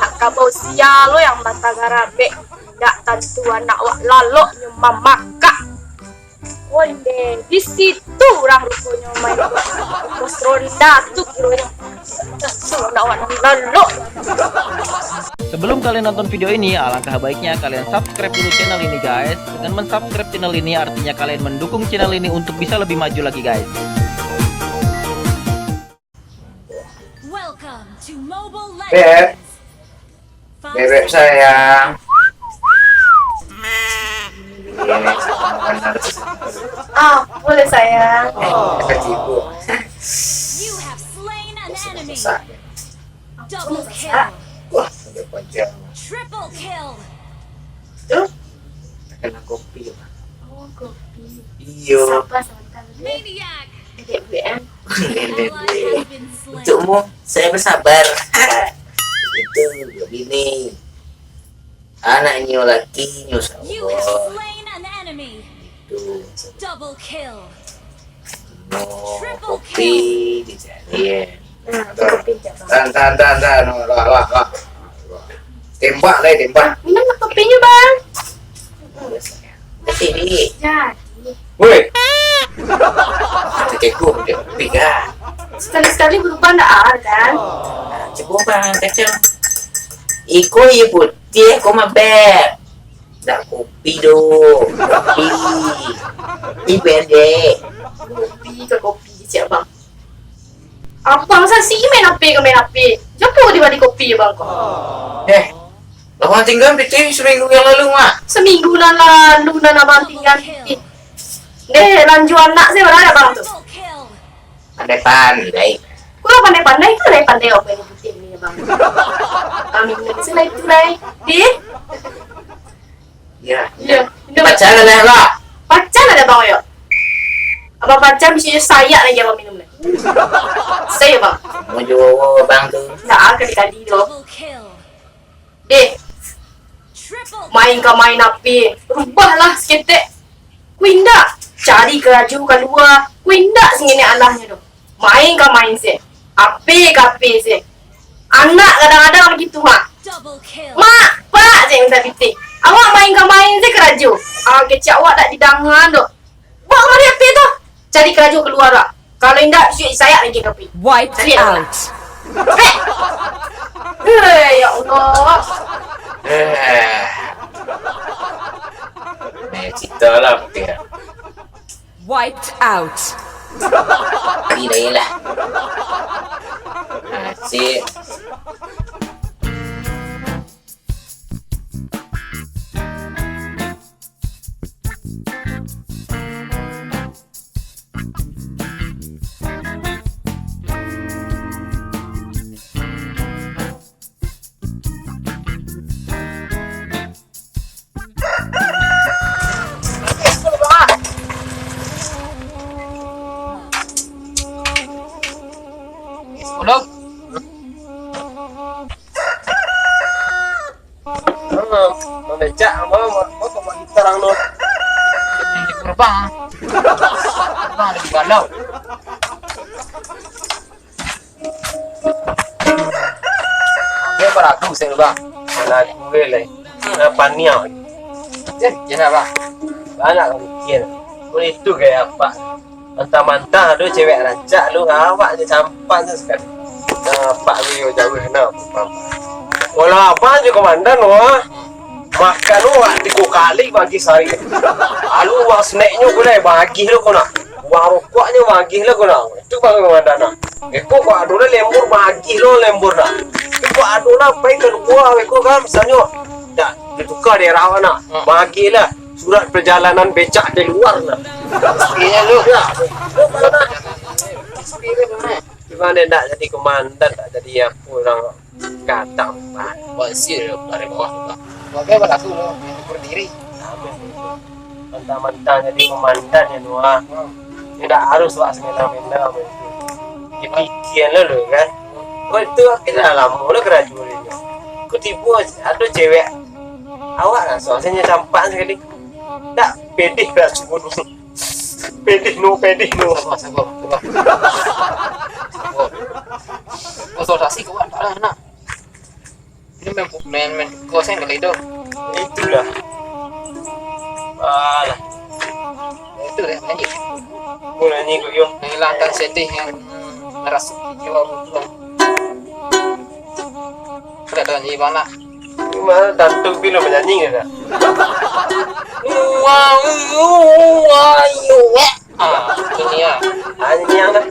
Nak kabau sial lo yang mata garabe. Ndak tentu anak wak lalok nyuma maka. Onde di situ orang rupanya main bos ronda tuh kironya. Tentu anak wak lalok. Sebelum kalian nonton video ini, alangkah baiknya kalian subscribe dulu channel ini guys. Dengan mensubscribe channel ini artinya kalian mendukung channel ini untuk bisa lebih maju lagi guys. Beb, bebek sayang. Ini benar. Boleh sayang. Ibu. Susah. Double kill. Wah, udah panjang. Triple kill. Tuh. Kena kopi. Oh, kopi. Iyo. Siapa sebentar dulu? Maniac. Dedek BM. Ally has been slain. Untukmu, saya bersabar. Itu begini. Anaknya laki nyusaha. You have slain an enemy. Itu. Double kill. No, kopi dicariin. Nah, kopi jangan. Tahan. Wah. Tembak lah, tembak. Minum lah kopinya bang. Kesini. Jadi. Woi. Kita kekuk dia kopi kan. Sekali-sekali berubah ndak ada kan? Cukup bang, kacau. Iko ye putih, kau mah beb. Dah kopi do, kopi. Ibede. Kopi ke kopi siap bang. Abang saya sih main api ke main api. Siapa di balik kopi bang kau? Lawan tinggal piti seminggu yang lalu mah. Seminggu lalu nana bang tinggal. Deh lanjut anak saya berada bang tu. Triple kill. Pandai. Kau pandai-pandai itu lah pandai apa yang putih ni bang. Kami mengenai sila itu lah. Deh. Ya. Ya. Baca lah lah. Pacar ada bang yo. Abang pacar mesti saya lagi abang minum ni. Saya bang. Mau jual bang tu. Nak kali-kali tu. Double kill. Deh. Triple Main ke main api. Rubahlah seketik. Kuindak. Cari keraju keluar. Kuindak sengini alahnya tu. Main ke main se. Api ke api se. Anak kadang-kadang begitu ha. double kill. Mak, pak je yang tak pitik. Awak main ke main se keraju. Kecik awak tak didangan tu. Buat mari api tu. Cari keraju keluar tak. Kalau indak, saya lagi ke api. Wiped Cari out. Ya Allah. Cerita lah putih. Wiped out. Pergi dah lah. Asyik. Udah. Memecah mau kau gitar ang no. Di gerbang. Gerbang ada di galau. Dia beraku saya bang. Mana aku le. Pania. Jangan apa. Anak mungkin. Kau itu kayak apa? Mentah-mentah tu cewek rancak lu awak je campak je sekali. Pak dia jauh kena. Walau apa je komandan wah. Makan wah 3 kali bagi sehari. Alu wah snacknya boleh bagi lu kau nak. Wah rokoknya bagi lu kau nak. Itu bagi komandan. Kau adu lah lembur bagi lu lembur dah. Kau adu lah pengen gua kau kan misalnya. Tak ditukar dia rawan nak. Bagilah surat perjalanan becak di luar lah. Iya lu. Gimana nak jadi komandan tak jadi apa orang kata pak. Wasir dari bawah. Oke, beraku lo berdiri. Mentah-mentah jadi komandan ya doa. Tidak harus wak semena-mena. Dipikir lo kan. Kau itu kita lama lo kerajuannya. Kau tipu ada cewek. Awak lah soalnya campak sekali. Tak pedih lah semua dulu. Pedih no. Sabar. Konsultasi ke awak nak. main kosen kali itu. Itulah. Alah, Itu deh nyanyi. mau nyanyi kok yo. Menghilangkan sedih yang merasuki jiwamu. Tidak ada nyanyi mana? Gimana Dantuk bila menyanyi enggak? Ini ya. Nyanyi yang dah.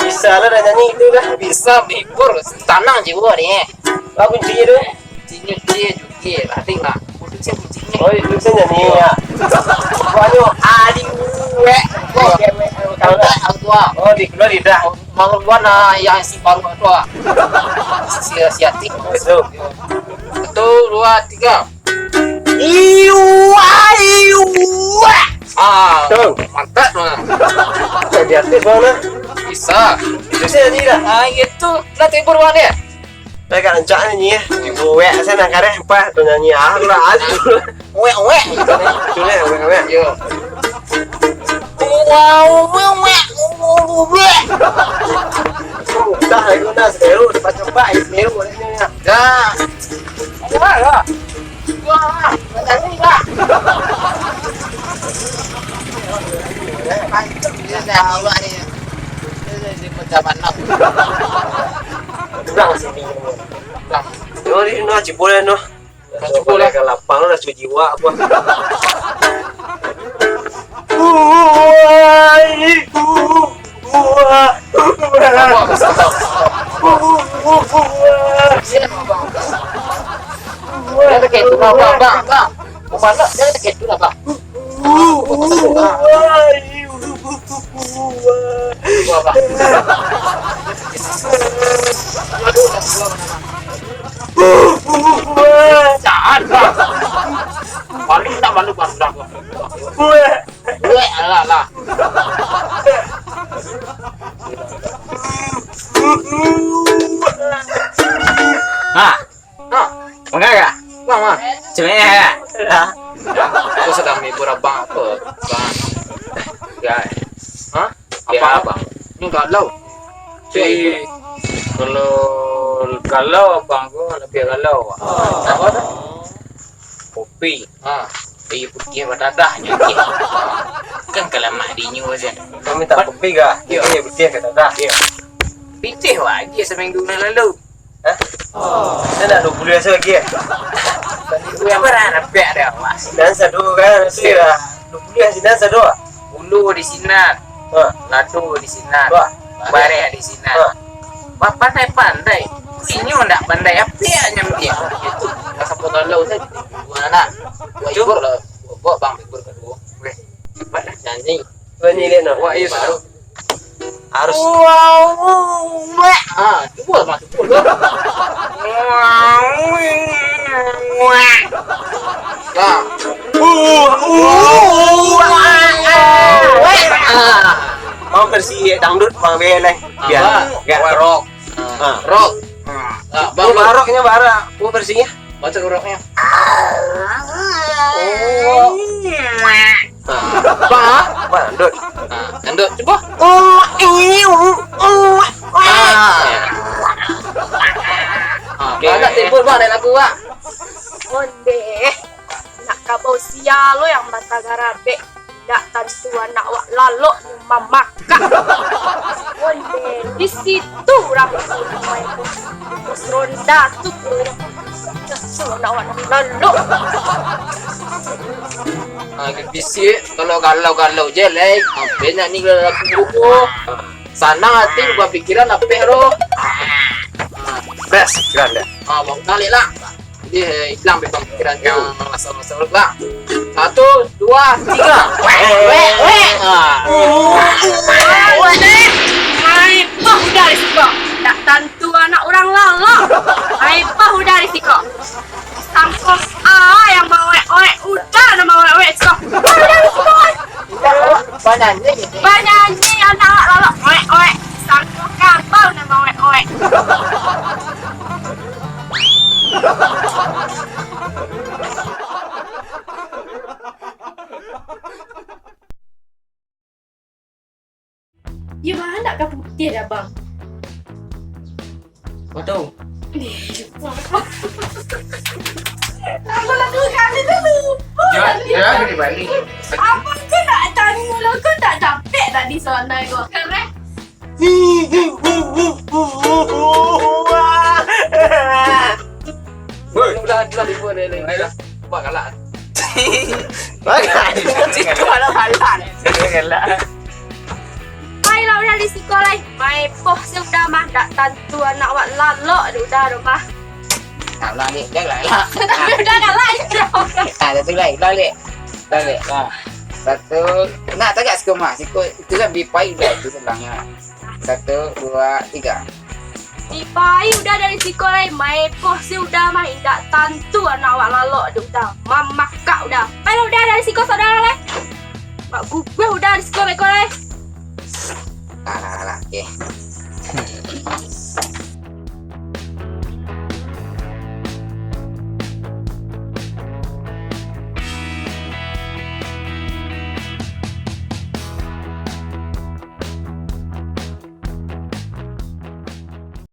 Bisa lah dah nyanyi itu dah. Bisa menghibur tenang jiwa ni. Apa kuncinya tu? Kuncinya dia juga latih lah. Kuncinya. Oh, itu saya nyanyi ya. Banyak Kalau tak aku tua. Oh, di keluar lidah. Mau warna yang si baru tua. Siatik. Betul. 1, 2, 3. Tuh. Mantap lah. Di atas mana? Bisa. Itu saya nyanyi dah. Itu lah tibur mana? Saya kan encak nyanyi ya. Di buwek saya nak karek apa? Tu nyanyi lah. Wek. Tu lah, wek. Yo. Dah, aku dah seru. Cepat-cepat seru bolehnya. Dah. Wah. Wah. Tadi lah. Dia dah awak ni. Dia pejabat nak. Kurang sini. Pulang. Oh, ni nak cipulan tu. Cipulan. Ke lapang dah cuci jiwa apa. Wah, besar. Dia tak itu bang. Mana dia tak itu lah bang. Wah bang. Jangan bang. Paling tak malu bang. Alah. Enggak. Bang. Sebenarnya Aku sedang menghibur abang apa? Bang. ya. Hah? Ya, Apa bang. Ini galau. Si kalau abang gua lebih galau. Apa tu? Kopi. Bayi putih berdadahnya. Kan kalau mak dinyu aja. Kami tak kopi kah? Ya. Ini betul kata dah. Ya. Pitih lagi seminggu lalu. Saya nak 20 rasa lagi. Itu yang pernah nampak dah mas. Dan satu kan itu dah 20 rasa dan satu. Ulu di sinar, ladu di sinar, Wah. bareh di sinar. Wah pandai. Sinyu ndak pandai apa yang dia. Itu rasa potong laut tadi. Mana? Buat ikut lah. Buat bang ikut kedua. Boleh. Cepat dah. Nyanyi. Kau ni lihat nak. Wah, iya baru. Harus. Cuba mas. Cuba. Ya. Mau bersih dangdut bang beleng. Biar. Rock. Rock. Bang baroknya bara. Mau bersihnya. Baca rocknya. Bang. Dangdut. Dangdut coba. Banyak timbul bang dari lagu pak. Onde nak kabau sia lo yang mata garabe dak tentu anak wak lalu mamaka. Onde di situ orang main terus ronda tu anak wak lalu. Bisik kalau galau jelek. Banyak ni lagu buku. Sana hati gua pikiran apa hero. Best keren deh. Bang kali lah. Jadi hilang bebang pikiran yang masalah-masalah bang. 1, 2, 3. Hai pah dari siko. Dak tentu anak orang lalu. Hai pah dari siko. Sangkos yang bawa udah nama bawa siko. Dari siko. Banyaknya gitu. Banyak ni anak lalu sangkos kapal nama Gimana kah putih dah bang? Kau tahu? Aku lah 2 kali dulu. Jangan kena balik. Apa kau nak tanya lo? Kau tak dapat tadi soalan kau. Keren. Dah libur dia. Buat galak. Bagai. Kau ada halan. Janganlah. Mai lah udah di sekolah. Mai poh sudah mah dak tentu anak wak lalok udah rumah. Tak balik. Janganlah lah. Udah kan lain dong. Satu lagi. Balik. Balik. Satu. Nak tak kat sekolah? Itu kan bipai dah. Itu senangnya. 1, 2, 3. Ipai udah dari sekolah. Mai poh sudah mah dak tentu anak wak lalok udah. Mama kak udah. Mai lah udah dari sekolah saudara leh. Mak gue udah dari sekolah. Alah. Okay.